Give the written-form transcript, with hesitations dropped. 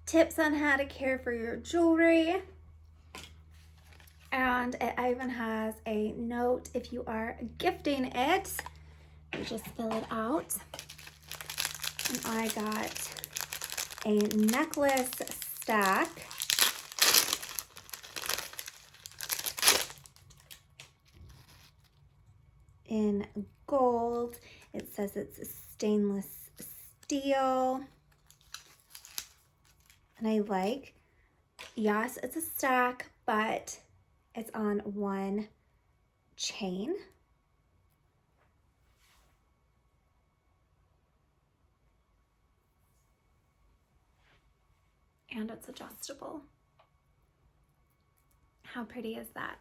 tips on how to care for your jewelry. And it even has a note if you are gifting it. You just fill it out. And I got a necklace stack. In gold. It says it's stainless steel. And I like, yes, it's a stack, but it's on one chain. And it's adjustable. How pretty is that?